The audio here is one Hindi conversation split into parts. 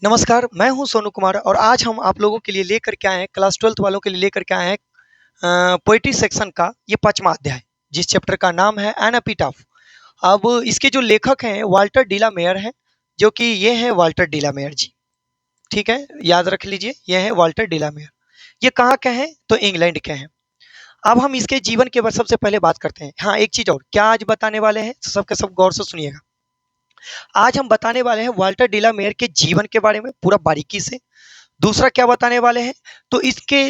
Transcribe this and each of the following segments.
नमस्कार, मैं हूँ सोनू कुमार और आज हम आप लोगों के लिए लेकर के आए हैं क्लास 12th वालों के लिए लेकर के आए हैं पोएट्री सेक्शन का ये 5वां अध्याय, जिस चैप्टर का नाम है एन एपिटाफ। अब इसके जो लेखक हैं वाल्टर डिला मेयर हैं, जो कि ये हैं वाल्टर डिला मेयर जी। ठीक है, याद रख लीजिए, ये हैं वाल्टर डिला मेयर। ये कहाँ के हैं? तो इंग्लैंड के हैं। अब हम इसके जीवन के बारे सबसे पहले बात करते हैं। हाँ, एक चीज और क्या आज बताने वाले हैं, सब के सब गौर से सुनिएगा। आज हम बताने वाले हैं वाल्टर डिला मेयर के जीवन के बारे में पूरा बारीकी से। दूसरा क्या बताने वाले हैं, तो इसके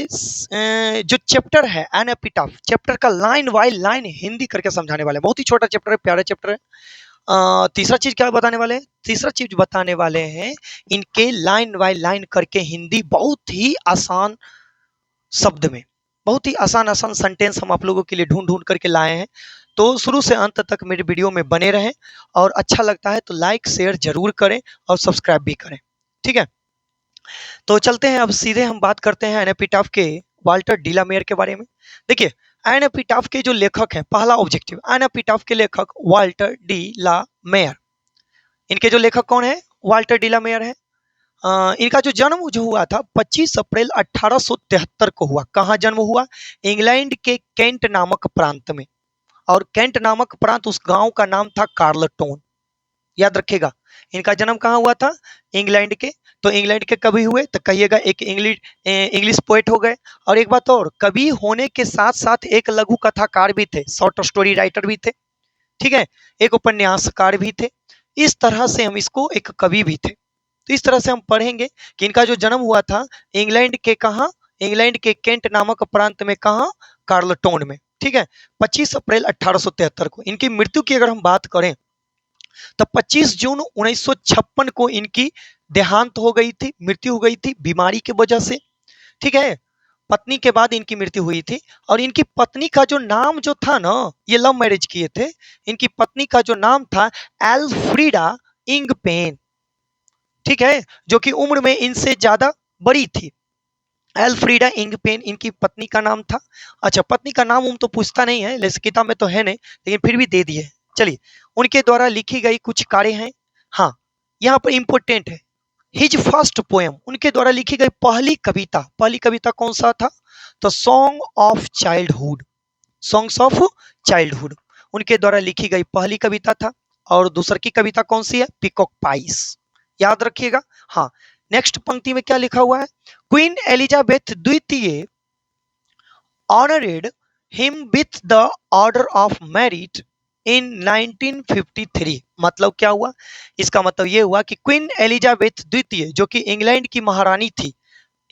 जो चैप्टर है एन एपिटाफ, चैप्टर का लाइन बाय लाइन हिंदी करके समझाने वाले हैं। बहुत ही छोटा चैप्टर है, प्यारा चैप्टर है। तीसरा चीज क्या बताने वाले हैं, तीसरा चीज बताने वाले हैं इनके लाइन बाय लाइन करके हिंदी बहुत ही आसान शब्द में, बहुत ही आसान आसान सेंटेंस हम आप लोगों के लिए ढूंढ ढूंढ करके लाए हैं। तो शुरू से अंत तक मेरे वीडियो में बने रहें और अच्छा लगता है तो लाइक शेयर जरूर करें और सब्सक्राइब भी करें। ठीक है, तो चलते हैं, अब सीधे हम बात करते हैं एनेपिटाफ के वाल्टर डिलामेयर के बारे में। देखिए, एनेपिटाफ के जो लेखक हैं, पहला ऑब्जेक्टिव, एनेपिटाफ के लेखक वाल्टर डिलामेयर। इनके जो लेखक कौन है? वाल्टर डिलामेयर है। इनका जो जन्म जो हुआ था 25 अप्रैल 1873 को हुआ। कहाँ जन्म हुआ? इंग्लैंड के केंट नामक प्रांत में। और केंट नामक प्रांत, उस गांव का नाम था कार्लटोन। याद रखिएगा, इनका जन्म कहाँ हुआ था? इंग्लैंड के। तो इंग्लैंड के कवि हुए तो कहिएगा एक इंग्लिश पोएट हो गए। और एक बात और, कवि होने के साथ साथ एक लघु कथाकार भी थे, शॉर्ट स्टोरी राइटर भी थे। ठीक है, एक उपन्यासकार भी थे। इस तरह से हम इसको एक कवि भी थे। तो इस तरह से हम पढ़ेंगे कि इनका जो जन्म हुआ था इंग्लैंड के कहाँ? इंग्लैंड के केंट नामक प्रांत में। कहाँ? कार्लटोन में। ठीक है, 25 अप्रैल 1873 को। इनकी मृत्यु की अगर हम बात करें तो 25 जून 1956 को इनकी देहांत हो गई थी, मृत्यु हो गई थी बीमारी की वजह से। ठीक है, पत्नी के बाद इनकी मृत्यु हुई थी। और इनकी पत्नी का जो नाम जो था ना, ये लव मैरिज किए थे। इनकी पत्नी का जो नाम था एल्फ्रीडा इंगपेन। ठीक है, जो कि उम्र में इनसे ज्यादा बड़ी थी। एल्फ्रीडा इंगपेन इनकी पत्नी का नाम था। अच्छा, पत्नी का नाम तो पूछता नहीं है, लेकिन किताब में तो है नहीं, लेकिन फिर भी दे दिए। चलिए, उनके द्वारा लिखी गई कुछ कार्य हैं। हाँ, यहाँ पर इंपोर्टेंट है, हिज फर्स्ट पोएम, उनके द्वारा लिखी गई पहली कविता। पहली कविता कौन सा था? तो song of childhood, songs of childhood उनके द्वारा लिखी गई पहली कविता था। और दूसरी की कविता कौन सी है? Peacock price. याद रखिएगा। हाँ, नेक्स्ट पंक्ति में क्या लिखा हुआ है? क्वीन एलिजाबेथ द्वितीय honoured him with the Order of Merit in 1953। मतलब क्या हुआ? इसका मतलब ये हुआ कि क्वीन एलिजाबेथ द्वितीय, जो कि इंग्लैंड की महारानी थी,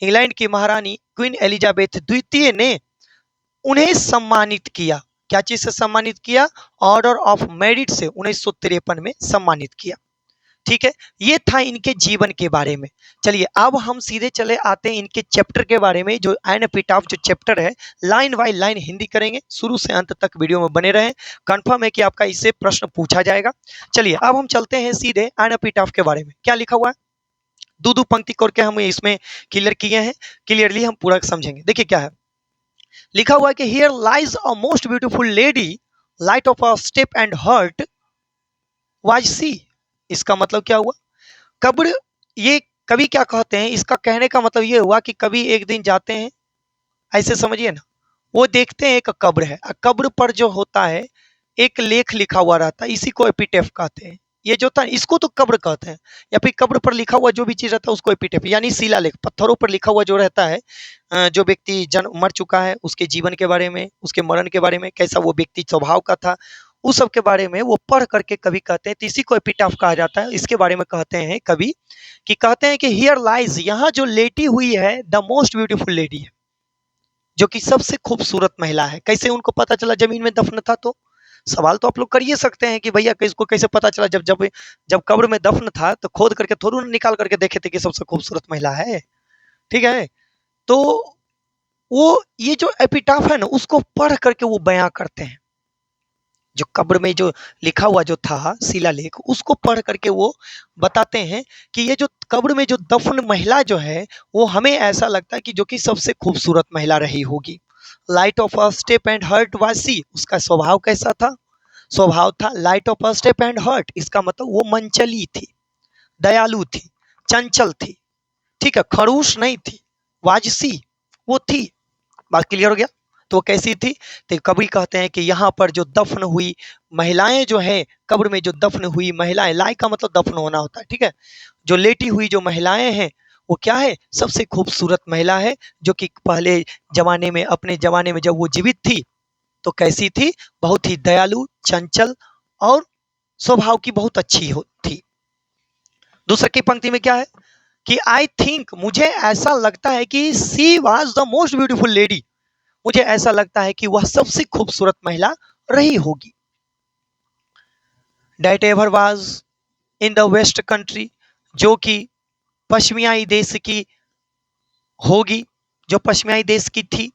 इंग्लैंड की महारानी क्वीन एलिजाबेथ द्वितीय ने उन्हें सम्मानित किया। क्या चीज से सम्मानित किया? ऑर्डर ऑफ मेरिट से 1953 में सम्मानित किया। ठीक है, ये था इनके जीवन के बारे में। चलिए, अब हम सीधे चले आते हैं इनके चैप्टर के बारे में। जो एन एपिटाफ जो चैप्टर है, लाइन बाय लाइन हिंदी करेंगे, शुरू से अंत तक वीडियो में बने रहें। कंफर्म है कि आपका इससे प्रश्न पूछा जाएगा। चलिए, अब हम चलते हैं सीधे एन एपिटाफ के बारे में। क्या लिखा हुआ है, दो दो पंक्ति करके हम इसमें क्लियर किए हैं, क्लियरली हम पूरा समझेंगे। देखिए क्या है लिखा हुआ है कि here lies a most beautiful lady, light of a step and heart was she. इसका मतलब क्या हुआ? कब्र, ये कवि क्या कहते हैं, इसका कहने का मतलब ये हुआ कि कवि एक दिन जाते हैं, ऐसे समझिए ना, वो देखते हैं एक कब्र है, कब्र पर जो होता है एक लेख लिखा हुआ रहता है, इसी को एपिटेफ कहते हैं। ये जो था इसको तो कब्र कहते हैं, या फिर कब्र पर लिखा हुआ जो भी चीज रहता है उसको एपिटेफ, यानी शिलालेख, पत्थरों पर लिखा हुआ जो रहता है। जो व्यक्ति जन्म मर चुका है उसके जीवन के बारे में, उसके मरण के बारे में, कैसा वो व्यक्ति स्वभाव का था, उस सब के बारे में वो पढ़ करके कवि कहते हैं, तो इसी को एपिटाफ कहा जाता है। इसके बारे में कहते हैं कवि कि कहते हैं कि हियर लाइज, यहाँ जो लेटी हुई है, द मोस्ट ब्यूटीफुल लेडी है, जो कि सबसे खूबसूरत महिला है। कैसे उनको पता चला जमीन में दफन था? तो सवाल तो आप लोग कर ही सकते हैं कि भैया किसको कैसे पता चला, जब जब जब कब्र में दफन था तो खोद करके थोड़ी ना निकाल करके देखे थे कि सबसे खूबसूरत महिला है। ठीक है, तो वो ये जो एपिटाफ है ना, उसको पढ़ करके वो बयां करते हैं। जो कब्र में जो लिखा हुआ जो था शिलालेख, उसको पढ़ करके वो बताते हैं कि ये जो कब्र में जो दफन महिला जो है, वो हमें ऐसा लगता है कि जो कि सबसे खूबसूरत महिला रही होगी। Light of a step and heart was she, उसका स्वभाव कैसा था? स्वभाव था light of a step and heart, इसका मतलब वो मनचली थी, दयालु थी। चंचल थी, ठीक है, खड़ूस नहीं थी, वाजसी वो थी। बात क्लियर हो गया? तो वो कैसी थी? तो कबीर कहते हैं कि यहाँ पर जो दफन हुई महिलाएं जो है, कब्र में जो दफन हुई महिलाएं, लाई का मतलब दफन होना होता है, ठीक है, जो लेटी हुई जो महिलाएं हैं वो क्या है? सबसे खूबसूरत महिला है, जो कि पहले जमाने में, अपने जमाने में जब वो जीवित थी तो कैसी थी? बहुत ही दयालु, चंचल और स्वभाव की बहुत अच्छी थी। दूसरे की पंक्ति में क्या है कि आई थिंक, मुझे ऐसा लगता है कि she was the most beautiful lady, मुझे ऐसा लगता है कि वह सबसे खूबसूरत महिला रही होगी। That ever was in the west country, जो कि पश्चिमी देश की होगी, जो पश्चिमी देश की थी।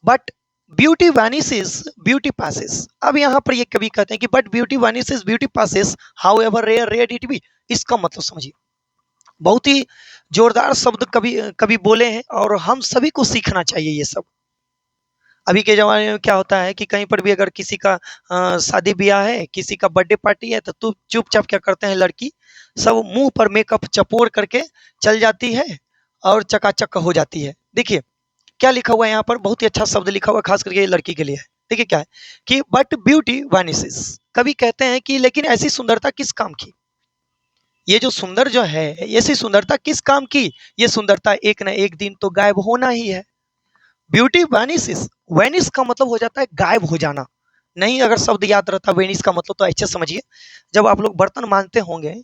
But beauty vanishes beauty passes, अब यहाँ पर ये कभी कहते हैं कि but beauty vanishes beauty passes however rare rare it be. इसका मतलब समझिए, बहुत ही जोरदार शब्द कभी कभी बोले हैं और हम सभी को सीखना चाहिए ये सब। अभी के ज़माने में क्या होता है कि कहीं पर भी अगर किसी का शादी ब्याह है, किसी का बर्थडे पार्टी है, तो चुपचाप क्या करते हैं लड़की, सब मुंह पर मेकअप चपोड़ करके चल जाती है और चकाचक हो जाती है। देखिए क्या लिखा हुआ है यहाँ पर, बहुत ही अच्छा शब्द लिखा हुआ है, खास करके ये लड़की के लिए है। देखिए क्या है कि बट ब्यूटी वैनिसेस, कभी कहते हैं कि लेकिन ऐसी सुंदरता किस काम की? ये जो सुंदर जो है, ऐसी सुंदरता किस काम की? ये सुंदरता एक ना एक दिन तो गायब होना ही है। ब्यूटी वैनिसेस, वेनिस का मतलब हो जाता है गायब हो जाना। नहीं अगर शब्द याद रहता वेनिस का मतलब, तो ऐसे समझिए, जब आप लोग बर्तन मांजते होंगे,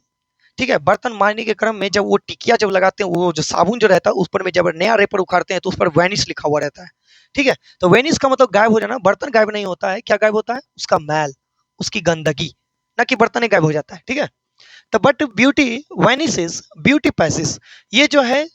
ठीक है, बर्तन मांजने के क्रम में जब वो टिकिया जब लगाते हैं, वो जो साबुन जो रहता है उस पर में जब नया रेपर उखाड़ते हैं तो उस पर वेनिस लिखा हुआ रहता है, ठीक है। तो वेनिस का मतलब गायब हो जाना। बर्तन गायब नहीं होता है, क्या गायब होता है? उसका मैल, उसकी गंदगी, ना कि बर्तन ही गायब हो जाता है, ठीक है। तो बट ब्यूटी वैनिसेस ब्यूटी पैसेस, ये जो है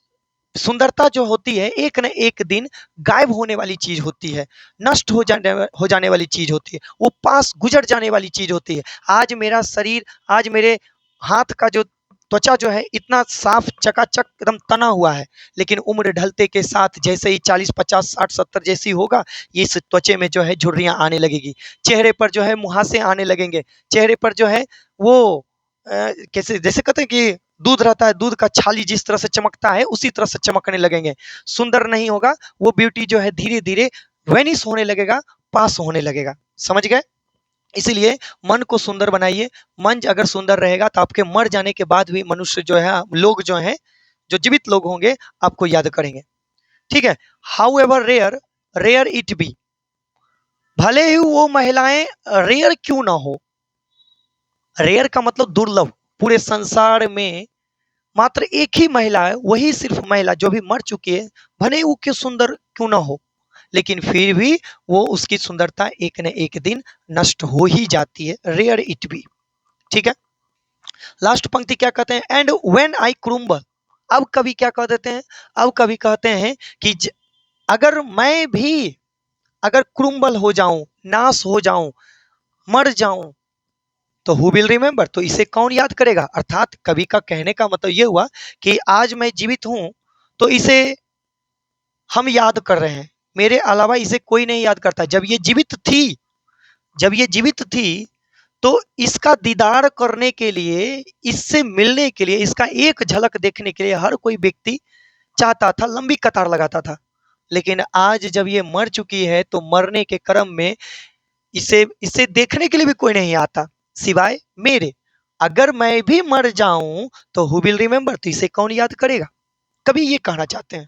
सुंदरता जो होती है एक न एक दिन गायब होने वाली चीज होती है, नष्ट हो जाने वाली चीज होती है, वो पास गुजर जाने वाली चीज होती है। आज मेरा शरीर, आज मेरे हाथ का जो त्वचा जो है इतना साफ चकाचक एकदम तना हुआ है, लेकिन उम्र ढलते के साथ जैसे ही 40 50 60 70 जैसी होगा, इस त्वचे में जो है झुर्रियां आने लगेगी, चेहरे पर जो है मुहासे आने लगेंगे, चेहरे पर जो है वो कैसे, जैसे कहते हैं कि दूध रहता है, दूध का छाली जिस तरह से चमकता है उसी तरह से चमकने लगेंगे। सुंदर नहीं होगा, वो ब्यूटी जो है धीरे धीरे वेनिस होने लगेगा, पास होने लगेगा। समझ गए? इसीलिए मन को सुंदर बनाइए। मन अगर सुंदर रहेगा तो आपके मर जाने के बाद भी मनुष्य जो है, लोग जो हैं, जो जीवित लोग होंगे आपको याद करेंगे, ठीक है। However rare rare it be, भले ही वो महिलाएं रेयर क्यों ना हो, रेयर का मतलब दुर्लभ, पूरे संसार में मात्र एक ही महिला है, वही सिर्फ महिला जो भी मर चुकी है, भले वो क्यों सुंदर क्यों ना हो, लेकिन फिर भी वो उसकी सुंदरता एक न एक दिन नष्ट हो ही जाती है, रेयर इट बी, ठीक है। लास्ट पंक्ति क्या कहते हैं? एंड व्हेन आई क्रुम्बल, अब कभी क्या कह देते हैं, अब कभी कहते हैं कि अगर मैं भी अगर क्रुम्बल हो जाऊं, नाश हो जाऊं, मर जाऊं, तो हु विल रिमेंबर, तो इसे कौन याद करेगा? अर्थात कवि का कहने का मतलब ये हुआ कि आज मैं जीवित हूं तो इसे हम याद कर रहे हैं, मेरे अलावा इसे कोई नहीं याद करता। जब ये जीवित थी, जब ये जीवित थी तो इसका दीदार करने के लिए, इससे मिलने के लिए, इसका एक झलक देखने के लिए हर कोई व्यक्ति चाहता था, लंबी कतार लगाता था। लेकिन आज जब ये मर चुकी है तो मरने के क्रम में इसे इसे देखने के लिए भी कोई नहीं आता सिवाय मेरे। अगर मैं भी मर जाऊं तो हु विल रिमेंबर, तो इसे कौन याद करेगा? कभी ये कहना चाहते हैं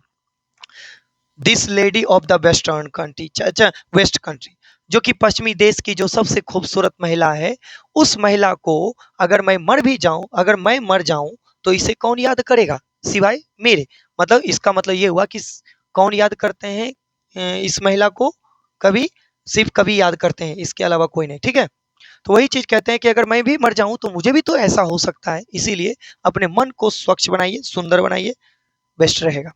this lady of the western country, अच्छा वेस्ट कंट्री, जो कि पश्चिमी देश की जो सबसे खूबसूरत महिला है, उस महिला को अगर मैं मर भी जाऊं, अगर मैं मर जाऊं तो इसे कौन याद करेगा सिवाय मेरे। मतलब इसका मतलब ये हुआ कि कौन याद करते हैं इस महिला को? कभी, सिर्फ कभी याद करते हैं, इसके अलावा कोई नहीं, ठीक है। तो वही चीज कहते हैं कि अगर मैं भी मर जाऊं तो मुझे भी तो ऐसा हो सकता है, इसीलिए अपने मन को स्वच्छ बनाइए, सुंदर बनाइए, बेस्ट रहेगा।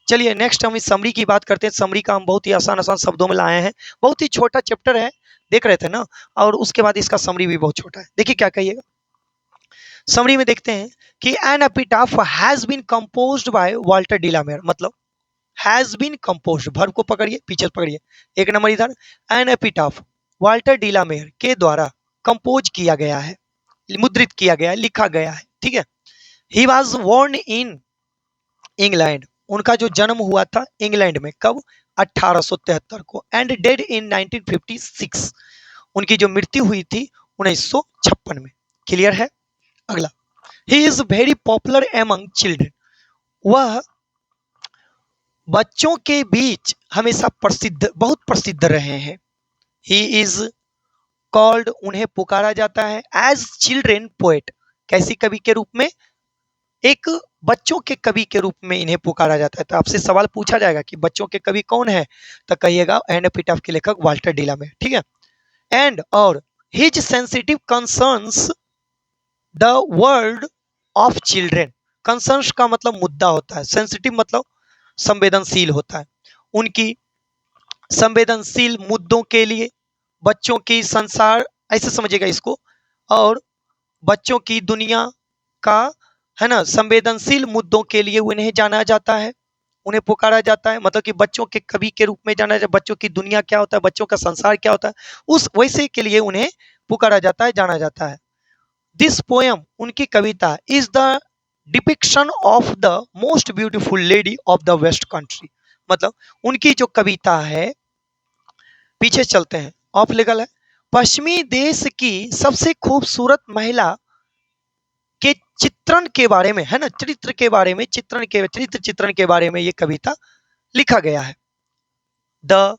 चलिए नेक्स्ट हम इस समरी की बात करते हैं। समरी का हम बहुत ही आसान आसान शब्दों में लाए हैं, बहुत ही छोटा चैप्टर है, देख रहे थे ना, और उसके बाद इसका समरी भी बहुत छोटा है। देखिए क्या कहिएगा समरी में, देखते हैं कि an epitaph has been composed by Walter de la Mare, मतलब हैज बीन कंपोज्ड, वर्ब को पकड़िए, पीछे पकड़िए, एक नंबर इधर, एन एपिटाफ वाल्टर डिलामेर के द्वारा कंपोज किया गया है, मुद्रित किया गया है, लिखा गया है, ठीक है। He was born in England, उनका जो जन्म हुआ था इंग्लैंड में, कब? 1873 को, एंड डेड इन 1956, उनकी जो मृत्यु हुई थी 1956 में। क्लियर है? अगला, he is very popular among children, वह बच्चों के बीच हमेशा प्रसिद्ध, बहुत प्रसिद्ध रहे हैं। ही इज कॉल्ड, उन्हें पुकारा जाता है, एज चिल्ड्रेन पोएट, कैसी कवि के रूप में? एक बच्चों के कवि के रूप में इन्हें पुकारा जाता है। तो आपसे सवाल पूछा जाएगा कि बच्चों के कवि कौन है, तो कहिएगा एन एपिटाफ के लेखक वाल्टर डिलामे, ठीक है। एंड और his sensitive concerns the world of children, concerns का मतलब मुद्दा होता है, सेंसिटिव मतलब संवेदनशील होता है, उनकी संवेदनशील मुद्दों के लिए बच्चों की संसार, ऐसे समझिएगा इसको, और बच्चों की दुनिया का, है ना, संवेदनशील मुद्दों के लिए उन्हें जाना जाता है, उन्हें पुकारा जाता है, मतलब कि बच्चों के कवि के रूप में जाना जाता है। बच्चों की दुनिया क्या होता है, बच्चों का संसार क्या होता है, उस वैसे के लिए उन्हें पुकारा जाता है, जाना जाता है। दिस पोएम, उनकी कविता, is the depiction of the most beautiful lady of the west country, मतलब उनकी जो कविता है, पीछे चलते हैं, ऑफ लीगल है, पश्चिमी देश की सबसे खूबसूरत महिला के चित्रण के बारे में, है ना, चरित्र के बारे में, चित्रण के, चरित्र चित्रण के बारे में ये कविता लिखा गया है। द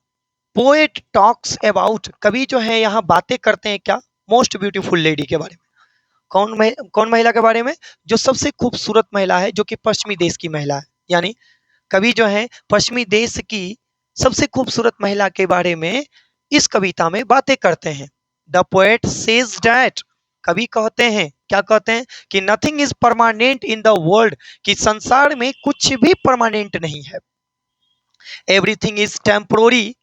पोएट टॉक्स अबाउट, कवि जो है यहाँ बातें करते हैं क्या? मोस्ट ब्यूटीफुल लेडी के बारे में। कौन महिला के बारे में? जो सबसे खूबसूरत महिला है, जो कि पश्चिमी देश की महिला है, यानी कवि जो है पश्चिमी देश की सबसे खूबसूरत महिला के बारे में इस कविता में बातें करते हैं। द पोएट सेज डैट, कवि कहते हैं, क्या कहते हैं? कि nothing is permanent in the world, कि संसार में कुछ भी परमानेंट नहीं है। एवरीथिंग इज टेम्पोररी,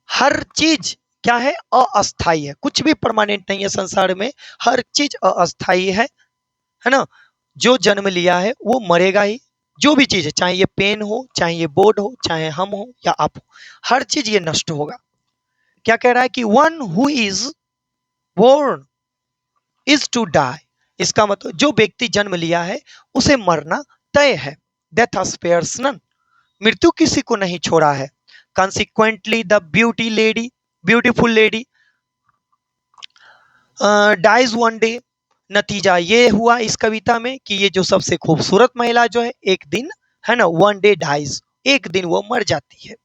हर चीज क्या है? अस्थाई है, कुछ भी परमानेंट नहीं है संसार में, हर चीज अस्थाई है ना। जो जन्म लिया है वो मरेगा ही, जो भी चीज है, चाहे ये पेन हो, चाहे ये बोर्ड हो, चाहे हम हो या आप हो, हर चीज ये नष्ट होगा। क्या कह रहा है? कि one who is born is to die, इसका मतलब जो व्यक्ति जन्म लिया है उसे मरना तय है। डेथ स्पेयर्स नन, मृत्यु किसी को नहीं छोड़ा है। Consequently the beautiful lady dies one day, नतीजा ये हुआ इस कविता में कि ये जो सबसे खूबसूरत महिला जो है एक दिन, है ना, वन डे डाइज, एक दिन वो मर जाती है।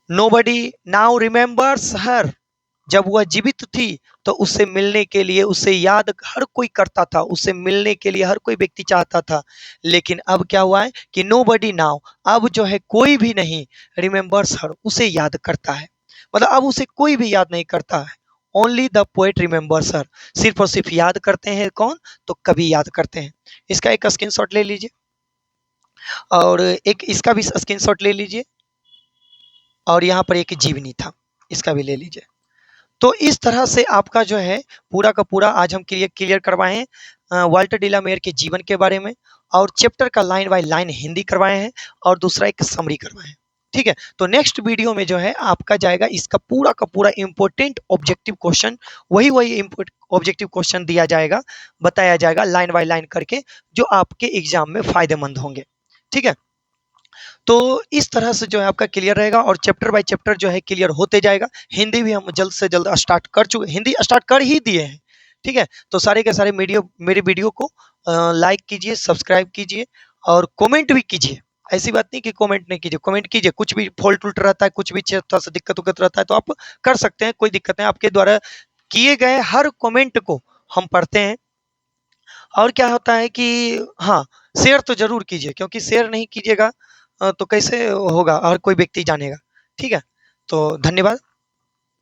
नोबडी नाउ रिमेंबर्स हर, जब वह जीवित थी तो उससे मिलने के लिए, उससे याद हर कोई करता था, उससे मिलने के लिए हर कोई व्यक्ति चाहता था। लेकिन अब क्या हुआ है कि नोबडी नाउ, अब जो है कोई भी नहीं, रिमेंबर्स हर, उसे याद करता है, मतलब अब उसे कोई भी याद नहीं करता है। ओनली द पोएट रिमेंबर्स हर, सिर्फ और सिर्फ याद करते हैं कौन? तो कवि याद करते हैं। इसका एक स्क्रीनशॉट ले लीजिए, और एक इसका भी स्क्रीनशॉट ले लीजिए, और यहाँ पर एक जीवनी था, इसका भी ले लीजिए। तो इस तरह से आपका जो है पूरा का पूरा आज हम क्लियर करवाए हैं वाल्टर डिलामेयर के जीवन के बारे में, और चैप्टर का लाइन बाय लाइन हिंदी करवाए हैं, और दूसरा एक समरी करवाए हैं। ठीक है, तो नेक्स्ट वीडियो में जो है आपका जाएगा इसका पूरा का पूरा इंपॉर्टेंट ऑब्जेक्टिव क्वेश्चन, वही ऑब्जेक्टिव क्वेश्चन दिया जाएगा, बताया जाएगा लाइन बाय लाइन करके, जो आपके एग्जाम में फायदेमंद होंगे। ठीक है, तो इस तरह से जो है आपका क्लियर रहेगा, और चैप्टर बाय चैप्टर जो है क्लियर होते जाएगा। हिंदी भी हम जल्द से जल्द स्टार्ट कर चुके, हिंदी स्टार्ट कर ही दिए हैं। ठीक है, तो सारे के सारे मेरे वीडियो को लाइक कीजिए, सब्सक्राइब कीजिए, और कमेंट भी कीजिए। ऐसी बात नहीं कि कमेंट नहीं कीजिए, कमेंट कीजिए, कुछ भी फॉल्ट उल्ट रहता है, कुछ भी थोड़ा सा दिक्कत उक्कत रहता है तो आप कर सकते हैं, कोई दिक्कत नहीं। आपके द्वारा किए गए हर कमेंट को हम पढ़ते हैं। और क्या होता है कि हाँ, शेयर तो जरूर कीजिए, क्योंकि शेयर नहीं कीजिएगा तो कैसे होगा, और कोई व्यक्ति जानेगा। ठीक है, तो धन्यवाद।